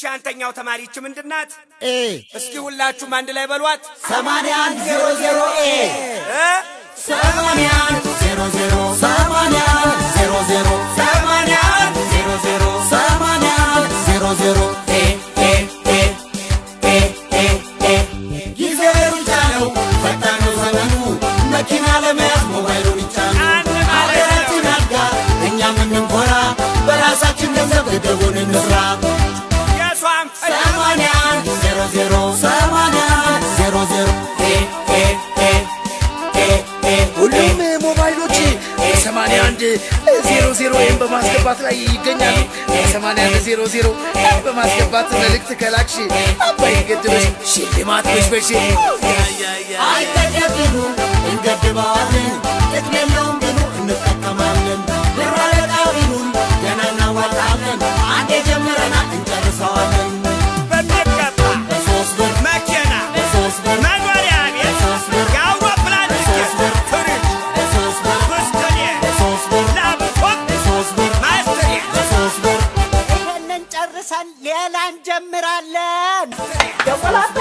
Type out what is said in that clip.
አንተኛው ተማሪች ምንድናት? እስኪ ሁላችሁም አንድ ላይ በሏት 81 00 81 00 81 00 81 00 81 00 ጊዜው ይቻለው ፈጣኑ ዘመኑ መኪና ለመያዝ ሞባይሉን ይቻላል አገራችን አድጋ እኛም እንንኮራ በራሳችን ገንዘብ ገደቡን እንስራ 81 00 81 00 ሁሉም ሞባይሎች 81 00 በማስገባት ላይ ይገኛሉ 81 00 በማስገባት መልእክት ከላክሽ አባይ ገድበሽ ሽልማት በሽ አይተገድሉ እንገድባለን ጥቅም የለውም ብሎ እንጠቀማለን ብራለቃቢሉን ገና እናዋጣለን አንዴ ጀምረና እንጨርሰዋለን በመገባ በሶስት ብር መኪና በሶስት ብር መኖሪያ ቤት በሶስት ብር የአውሮፕላን ትኬት ፍሪጅ በሶስት ብር ብስክሌት በሶስት ብር ላፕቶፕ በሶስት ብር ማስትሬት በሶስት ብር ይሄንን ጨርሰን ሌላ እንጀምራለን። ደወላታ